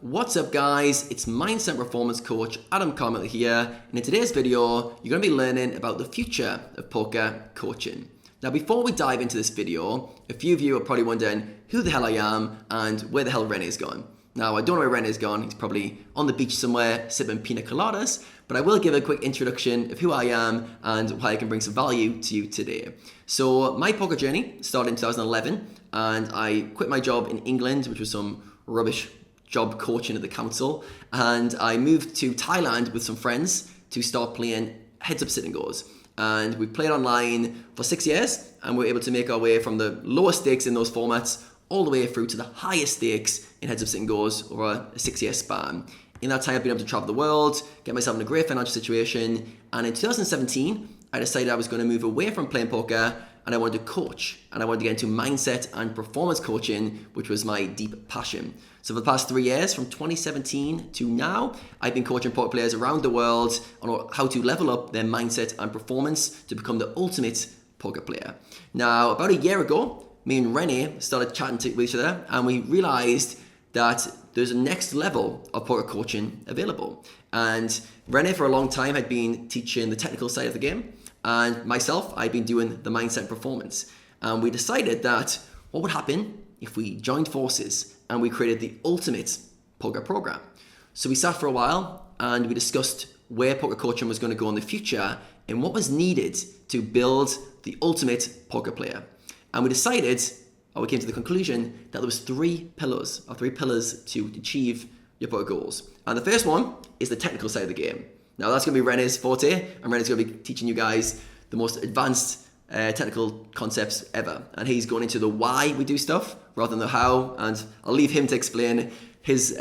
What's up guys, it's Mindset Performance Coach Adam Carmichael here, and in today's video you're going to be learning about the future of poker coaching. Now before we dive into this video, a few of you are probably wondering who the hell I am and where the hell Rene's gone. Now I don't know where Rene's gone, he's probably on the beach somewhere sipping pina coladas, but I will give a quick introduction of who I am and why I can bring some value to you today. So my poker journey started in 2011 and I quit my job in England, which was some rubbish job coaching at the council, and I moved to Thailand with some friends to start playing heads-up sit and goes. And we played online for 6 years and we were able to make our way from the lowest stakes in those formats all the way through to the highest stakes in heads-up sit and goes over a 6-year span. In that time I've been able to travel the world, get myself in a great financial situation, and in 2017 I decided I was going to move away from playing poker and I wanted to coach, and I wanted to get into mindset and performance coaching, which was my deep passion. So for the past 3 years, from 2017 to now, I've been coaching poker players around the world on how to level up their mindset and performance to become the ultimate poker player. Now, about a year ago, me and Rene started chatting with each other, and we realized that there's a next level of poker coaching available. And Rene, for a long time, had been teaching the technical side of the game, and myself, I'd been doing the mindset and performance. And we decided that what would happen if we joined forces and we created the ultimate poker program. So we sat for a while and we discussed where poker coaching was going to go in the future and what was needed to build the ultimate poker player. And we decided, or we came to the conclusion, that there was three pillars to achieve your poker goals. And the first one is the technical side of the game. Now that's going to be Rene's forte, and Rene's going to be teaching you guys the most advanced technical concepts ever. And he's going into the why we do stuff rather than the how, and I'll leave him to explain his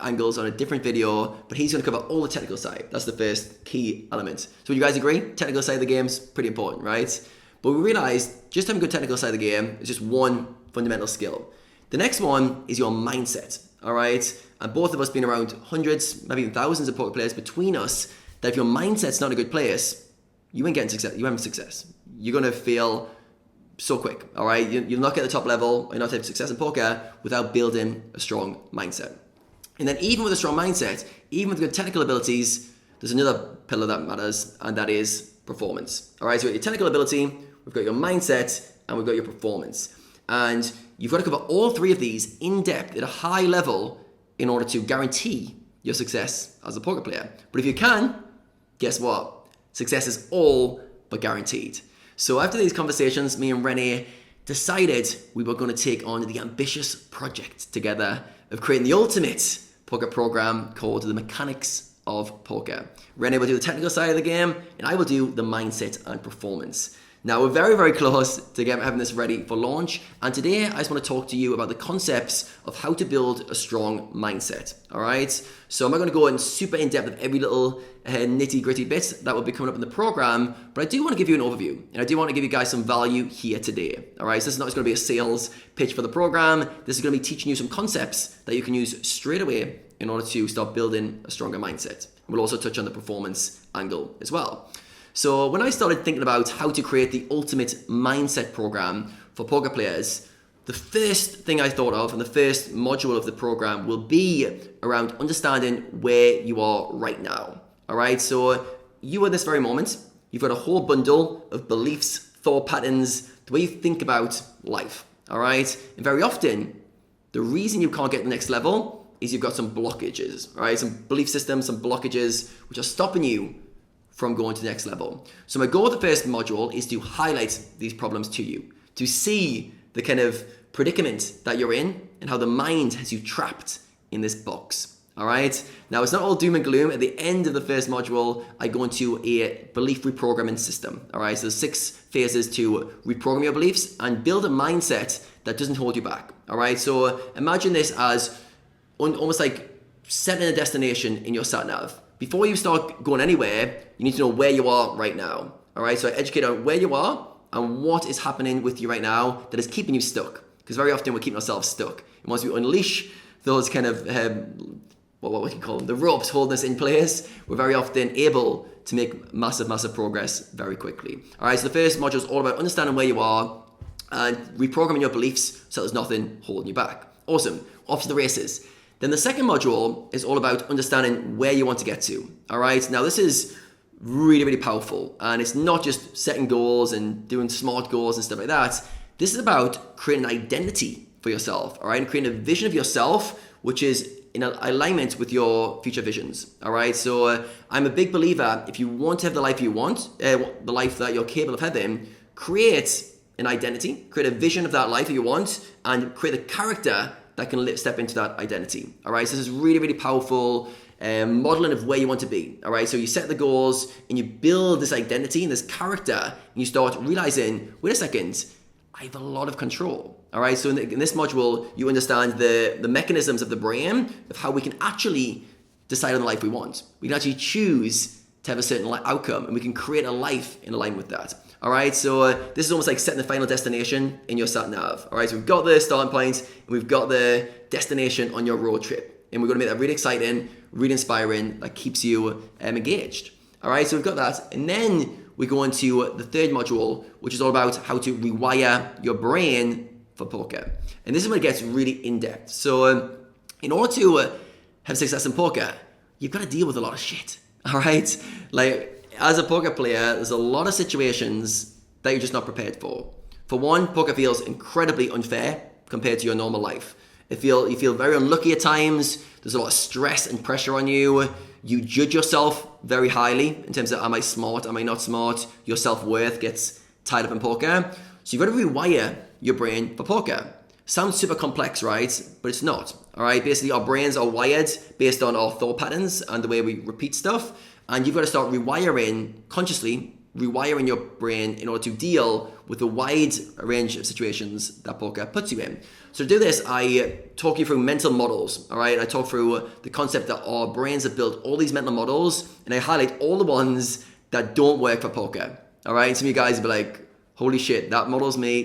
angles on a different video, but he's going to cover all the technical side. That's the first key element. So would you guys agree? Technical side of the game is pretty important, right? But we realized just having a good technical side of the game is just one fundamental skill. The next one is your mindset, all right? And both of us being around hundreds, maybe even thousands of poker players between us, that if your mindset's not in a good place, you ain't getting success. You haven't success. You're going to fail so quick, all right? You'll not get the top level, you're not having success in poker without building a strong mindset. And then even with a strong mindset, even with good technical abilities, there's another pillar that matters, and that is performance. All right, so we've got your technical ability, we've got your mindset, and we've got your performance. And you've got to cover all three of these in depth at a high level in order to guarantee your success as a poker player. But if you can, guess what? Success is all but guaranteed. So after these conversations, me and Rene decided we were going to take on the ambitious project together of creating the ultimate poker program called The Mechanics of Poker. Rene will do the technical side of the game, and I will do the mindset and performance. Now we're very, very close to having this ready for launch, and today I just want to talk to you about the concepts of how to build a strong mindset, all right? So I'm not going to go in super in-depth of every little nitty-gritty bit that will be coming up in the program, but I do want to give you an overview, and I do want to give you guys some value here today, all right? So this is not just going to be a sales pitch for the program. This is going to be teaching you some concepts that you can use straight away in order to start building a stronger mindset. We'll also touch on the performance angle as well. So when I started thinking about how to create the ultimate mindset program for poker players, the first thing I thought of and the first module of the program will be around understanding where you are right now. All right, so you at this very moment, you've got a whole bundle of beliefs, thought patterns, the way you think about life. All right, and very often, the reason you can't get to the next level is you've got some blockages, all right? Some belief systems, some blockages, which are stopping you from going to the next level. So my goal of the first module is to highlight these problems to you, to see the kind of predicament that you're in and how the mind has you trapped in this box, all right? Now, it's not all doom and gloom. At the end of the first module, I go into a belief reprogramming system, all right? So there's 6 phases to reprogram your beliefs and build a mindset that doesn't hold you back, all right? So imagine this as almost like setting a destination in your sat-nav. Before you start going anywhere, you need to know where you are right now. All right, so educate on where you are and what is happening with you right now that is keeping you stuck. Because very often we're keeping ourselves stuck. And once we unleash those kind of, what we can call them, the ropes holding us in place, we're very often able to make massive, massive progress very quickly. All right, so the first module is all about understanding where you are and reprogramming your beliefs so there's nothing holding you back. Awesome, off to the races. Then the second module is all about understanding where you want to get to. All right. Now this is really, really powerful. And it's not just setting goals and doing smart goals and stuff like that. This is about creating an identity for yourself. All right. And creating a vision of yourself, which is in alignment with your future visions. All right. So I'm a big believer, if you want to have the life you want, the life that you're capable of having, create an identity, create a vision of that life that you want, and create a character that can step into that identity. All right. So this is really, really powerful modeling of where you want to be. All right. So you set the goals and you build this identity and this character, and you start realizing, wait a second, I have a lot of control. All right, so in this module, you understand the mechanisms of the brain of how we can actually decide on the life we want. We can actually choose to have a certain outcome, and we can create a life in alignment with that. All right, so this is almost like setting the final destination in your sat nav. All right, so we've got the starting point, and we've got the destination on your road trip, and we're going to make that really exciting, really inspiring, that keeps you engaged. All right, so we've got that, and then we go into the third module, which is all about how to rewire your brain for poker. And this is when it gets really in-depth. So in order to have success in poker, you've got to deal with a lot of shit. All right? Like, as a poker player, there's a lot of situations that you're just not prepared for. For one, poker feels incredibly unfair compared to your normal life. You feel very unlucky at times. There's a lot of stress and pressure on you. You judge yourself very highly in terms of, am I smart, am I not smart? Your self-worth gets tied up in poker. So you've got to rewire your brain for poker. Sounds super complex, right? But it's not. All right. Basically, our brains are wired based on our thought patterns and the way we repeat stuff. And you've got to start consciously rewiring your brain in order to deal with a wide range of situations that poker puts you in. So to do this, I talk you through mental models, all right? I talk through the concept that our brains have built all these mental models, and I highlight all the ones that don't work for poker, all right? Some of you guys will be like, holy shit, that model's me,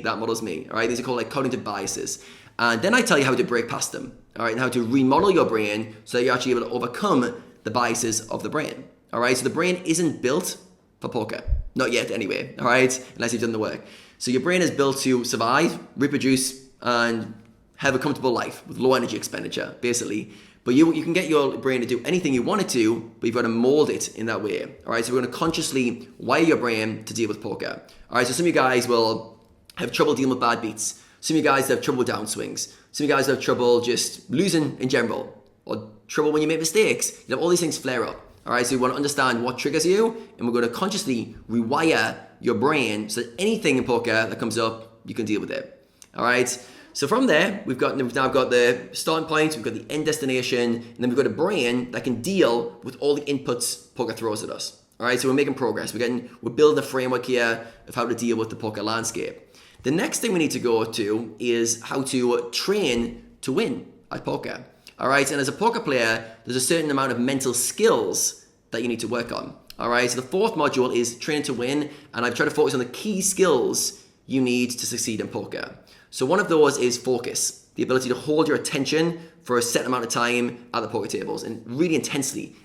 all right? These are called like cognitive biases. And then I tell you how to break past them, all right? And how to remodel your brain so that you're actually able to overcome the biases of the brain, all right? So the brain isn't built for poker. Not yet anyway, all right? Unless you've done the work. So your brain is built to survive, reproduce, and have a comfortable life with low energy expenditure, basically. But you can get your brain to do anything you want it to, but you've got to mold it in that way, all right? So we're going to consciously wire your brain to deal with poker. All right, so some of you guys will have trouble dealing with bad beats. Some of you guys have trouble with downswings. Some of you guys have trouble just losing in general, or trouble when you make mistakes. You have all these things flare up. All right, so you want to understand what triggers you, and we're going to consciously rewire your brain so that anything in poker that comes up, you can deal with it. All right, so from there, we've now got the starting point, we've got the end destination, and then we've got a brain that can deal with all the inputs poker throws at us. All right, so we're making progress. We're building a framework here of how to deal with the poker landscape. The next thing we need to go to is how to train to win at poker. All right, and as a poker player, there's a certain amount of mental skills that you need to work on. All right, so the fourth module is train to win, and I've tried to focus on the key skills you need to succeed in poker. So one of those is focus, the ability to hold your attention for a set amount of time at the poker tables and really intensely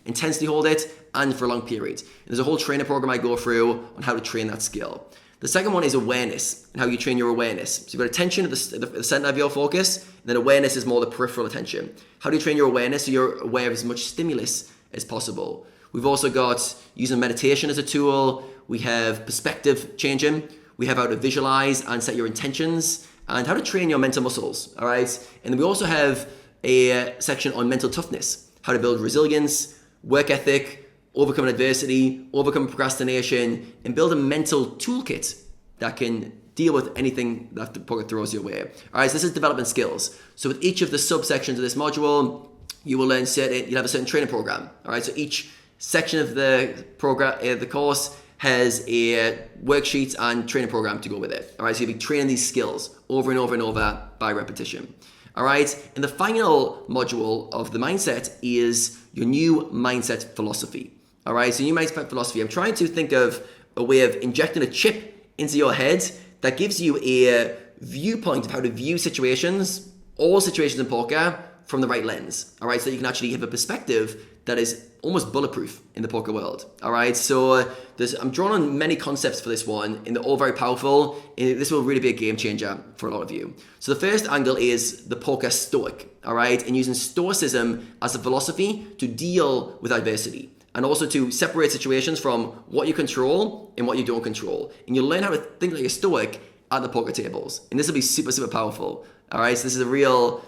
hold it, and for a long period. And there's a whole trainer program I go through on how to train that skill. The second one is awareness and how you train your awareness. So you've got attention at the center of your focus, and then awareness is more the peripheral attention. How do you train your awareness so you're aware of as much stimulus as possible? We've also got using meditation as a tool. We have perspective changing. We have how to visualize and set your intentions, and how to train your mental muscles, all right? And then we also have a section on mental toughness, how to build resilience, work ethic, overcome adversity, overcome procrastination, and build a mental toolkit that can deal with anything that the poker throws your way. All right, so this is development skills. So with each of the subsections of this module, you will learn you'll have a certain training program. All right, so each section of the program, the course has a worksheet and training program to go with it. All right, so you'll be training these skills over and over and over by repetition. All right, and the final module of the mindset is your new mindset philosophy. All right, so new mindset philosophy. I'm trying to think of a way of injecting a chip into your head that gives you a viewpoint of how to view situations, all situations in poker, from the right lens, all right? So you can actually have a perspective that is almost bulletproof in the poker world, all right? So I'm drawing on many concepts for this one, and they're all very powerful. And this will really be a game changer for a lot of you. So the first angle is the poker stoic, all right? And using stoicism as a philosophy to deal with adversity, and also to separate situations from what you control and what you don't control. And you'll learn how to think like a stoic at the poker tables. And this will be super, super powerful, all right? So this is a real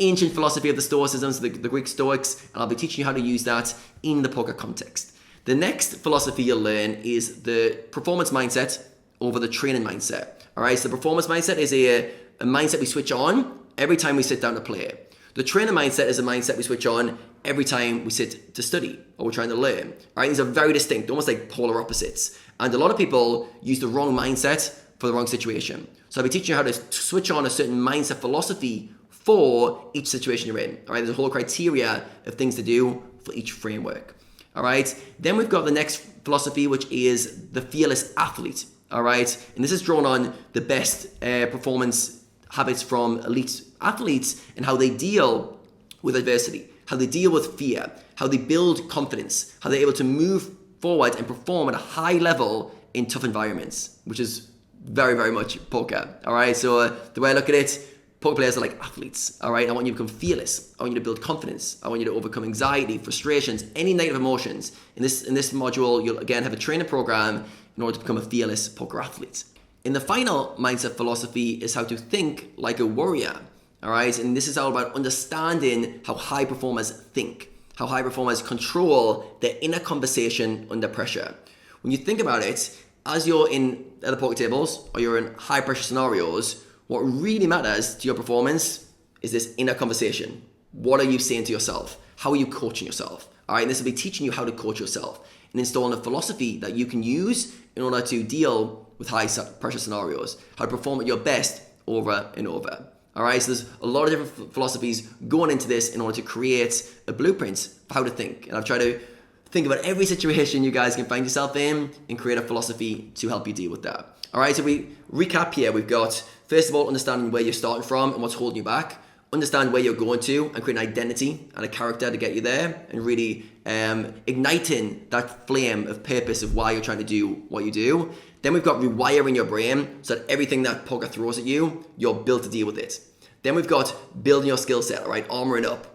ancient philosophy of the Stoicism, the Greek Stoics, and I'll be teaching you how to use that in the poker context. The next philosophy you'll learn is the performance mindset over the training mindset. All right, so the performance mindset is a mindset we switch on every time we sit down to play. The training mindset is a mindset we switch on every time we sit to study or we're trying to learn. All right, these are very distinct, almost like polar opposites. And a lot of people use the wrong mindset for the wrong situation. So I'll be teaching you how to switch on a certain mindset philosophy for each situation you're in. All right, there's a whole criteria of things to do for each framework. All right, then we've got the next philosophy, which is the fearless athlete. All right, and this is drawn on the best performance habits from elite athletes and how they deal with adversity, how they deal with fear, how they build confidence, how they're able to move forward and perform at a high level in tough environments, which is very, very much poker. All right, so the way I look at it, poker players are like athletes, all right? I want you to become fearless. I want you to build confidence. I want you to overcome anxiety, frustrations, any negative emotions. In this module, you'll again have a training program in order to become a fearless poker athlete. And the final mindset philosophy is how to think like a warrior, all right? And this is all about understanding how high performers think, how high performers control their inner conversation under pressure. When you think about it, as you're at the poker tables or you're in high pressure scenarios, what really matters to your performance is this inner conversation. What are you saying to yourself? How are you coaching yourself? All right, and this will be teaching you how to coach yourself and installing a philosophy that you can use in order to deal with high pressure scenarios, how to perform at your best over and over. All right, so there's a lot of different philosophies going into this in order to create a blueprint for how to think. And I've tried to think about every situation you guys can find yourself in and create a philosophy to help you deal with that. All right, so we recap here. We've got, first of all, understanding where you're starting from and what's holding you back. Understand where you're going to and create an identity and a character to get you there, and really igniting that flame of purpose of why you're trying to do what you do. Then we've got rewiring your brain so that everything that poker throws at you, you're built to deal with it. Then we've got building your skill set, all right, armoring up,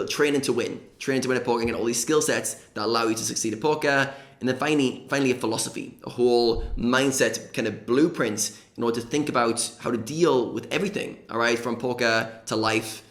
training to win at poker, and get all these skill sets that allow you to succeed at poker. And then finally a philosophy, a whole mindset kind of blueprint in order to think about how to deal with everything, all right, from poker to life.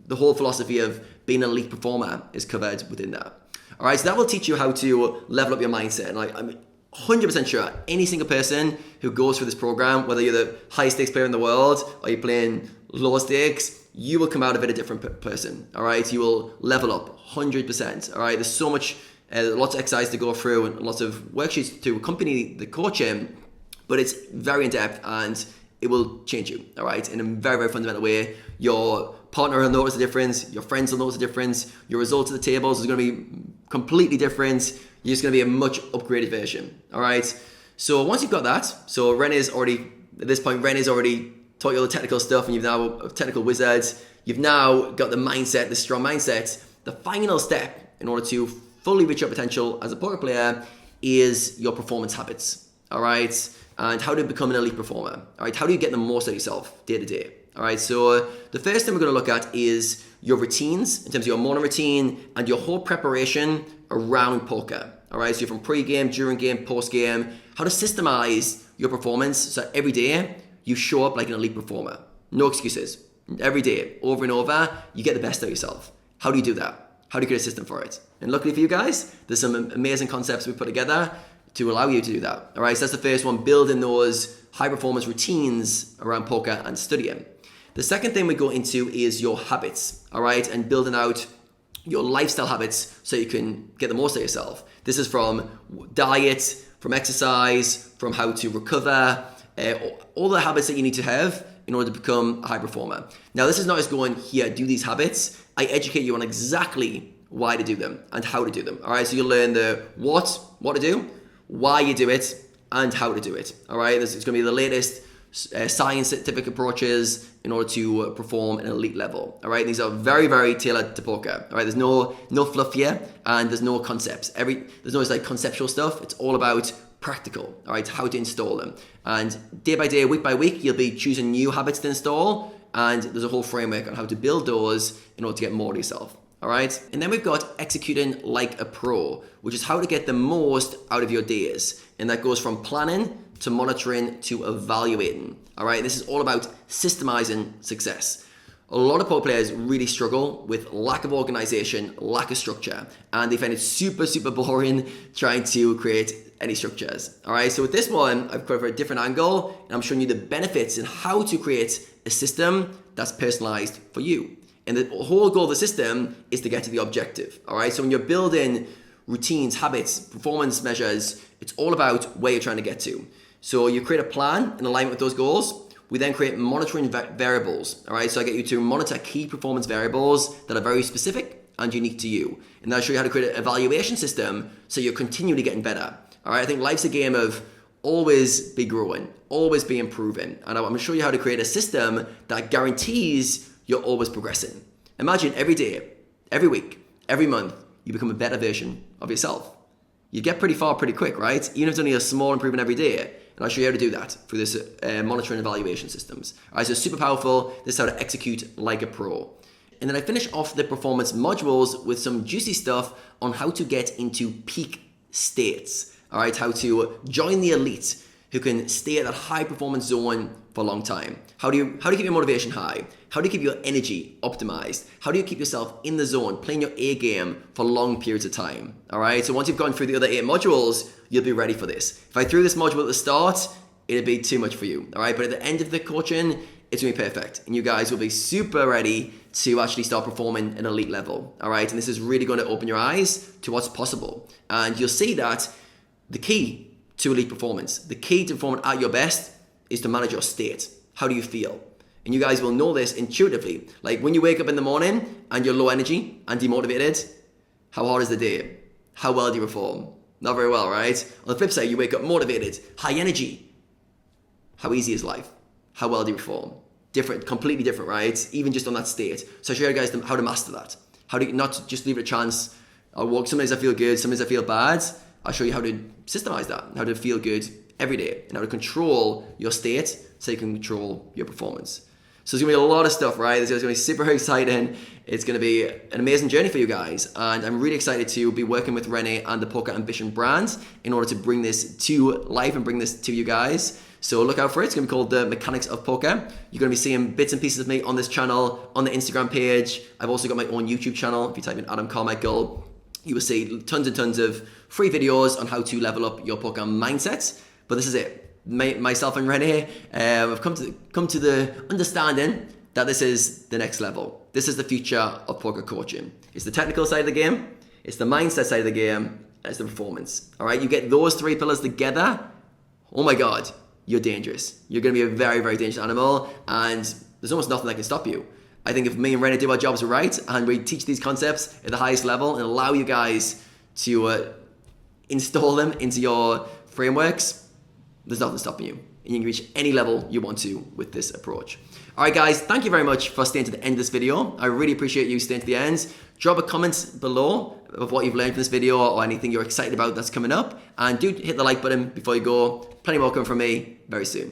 The whole philosophy of being an elite performer is covered within that. All right, so that will teach you how to level up your mindset. And I'm 100% sure any single person who goes through this program, whether you're the highest stakes player in the world or you're playing low stakes, you will come out of it a different person, all right? You will level up 100%, all right? There's so much, lots of exercise to go through and lots of worksheets to accompany the coaching, but it's very in-depth and it will change you, all right? In a very, very fundamental way. Your partner will notice the difference, your friends will notice the difference, your results at the tables is gonna be completely different. You're just gonna be a much upgraded version, all right? So once you've got that, so Rene's already taught you all the technical stuff and you've now a technical wizard. You've now got the mindset, the strong mindset. The final step in order to fully reach your potential as a poker player is your performance habits, all right? And how to become an elite performer, all right? How do you get the most out of yourself day to day, all right? So the first thing we're gonna look at is your routines in terms of your morning routine and your whole preparation around poker, all right? So from pre-game, during game, post-game, how to systemize your performance so every day you show up like an elite performer. No excuses. Every day, over and over, you get the best out of yourself. How do you do that? How do you create a system for it? And luckily for you guys, there's some amazing concepts we put together to allow you to do that. All right, so that's the first one, building those high performance routines around poker and studying. The second thing we go into is your habits, all right, and building out your lifestyle habits so you can get the most out of yourself. This is from diet, from exercise, from how to recover, all the habits that you need to have in order to become a high performer. Now, this is not just going, here, do these habits. I educate you on exactly why to do them and how to do them. All right, so you'll learn the what to do, why you do it, and how to do it. All right, it's going to be the latest scientific approaches in order to perform an elite level. All right, these are very, very tailored to poker. All right, there's no fluff here, and there's no concepts. There's no like conceptual stuff. It's all about practical. All right, how to install them. And day by day, week by week, you'll be choosing new habits to install, and there's a whole framework on how to build those in order to get more to yourself. All right, and then we've got executing like a pro, which is how to get the most out of your days, and that goes from planning to monitoring to evaluating. All right, this is all about systemizing success. A lot of poker players really struggle with lack of organization, lack of structure, and they find it super, super boring trying to create any structures. All right, so with this one, I've covered a different angle, and I'm showing you the benefits and how to create a system that's personalized for you. And the whole goal of the system is to get to the objective. All right, so when you're building routines, habits, performance measures, it's all about where you're trying to get to. So you create a plan in alignment with those goals. We then create monitoring variables. All right, so I get you to monitor key performance variables that are very specific and unique to you. And then I'll show you how to create an evaluation system so you're continually getting better. All right, I think life's a game of always be growing, always be improving. And I'm going to show you how to create a system that guarantees you're always progressing. Imagine every day, every week, every month, you become a better version of yourself. You get pretty far pretty quick, right? Even if it's only a small improvement every day. And I'll show you how to do that through this monitoring evaluation systems. All right, so it's super powerful. This is how to execute like a pro. And then I finish off the performance modules with some juicy stuff on how to get into peak states. All right, how to join the elite who can stay at that high performance zone for a long time. How do you keep your motivation high? How do you keep your energy optimized? How do you keep yourself in the zone, playing your A game for long periods of time? All right, so once you've gone through the other 8 modules, you'll be ready for this. If I threw this module at the start, it'd be too much for you. All right, but at the end of the coaching, it's gonna be perfect. And you guys will be super ready to actually start performing at an elite level. All right, and this is really gonna open your eyes to what's possible. And you'll see that the key to elite performance, the key to performing at your best is to manage your state. How do you feel? And you guys will know this intuitively. Like when you wake up in the morning and you're low energy and demotivated, how hard is the day? How well do you perform? Not very well, right? On the flip side, you wake up motivated, high energy. How easy is life? How well do you perform? Different, completely different, right? Even just on that state. So I show you guys how to master that. How to not just leave it a chance. Some days I feel good, some days I feel bad. I'll show you how to systemize that, how to feel good every day, and how to control your state so you can control your performance. So there's going to be a lot of stuff, right? This is going to be super exciting. It's going to be an amazing journey for you guys. And I'm really excited to be working with Rene and the Poker Ambition brand in order to bring this to life and bring this to you guys. So look out for it. It's going to be called The Mechanics of Poker. You're going to be seeing bits and pieces of me on this channel, on the Instagram page. I've also got my own YouTube channel. If you type in Adam Carmichael, you will see tons and tons of free videos on how to level up your poker mindset. But this is it. Myself and Rene have come to the understanding that this is the next level. This is the future of poker coaching. It's the technical side of the game, it's the mindset side of the game, and it's the performance. All right, you get those 3 pillars together, oh my God, you're dangerous. You're going to be a very, very dangerous animal, and there's almost nothing that can stop you. I think if me and Rene do our jobs right, and we teach these concepts at the highest level and allow you guys to install them into your frameworks, there's nothing stopping you. And you can reach any level you want to with this approach. All right, guys, thank you very much for staying to the end of this video. I really appreciate you staying to the end. Drop a comment below of what you've learned from this video or anything you're excited about that's coming up. And do hit the like button before you go. Plenty more coming from me very soon.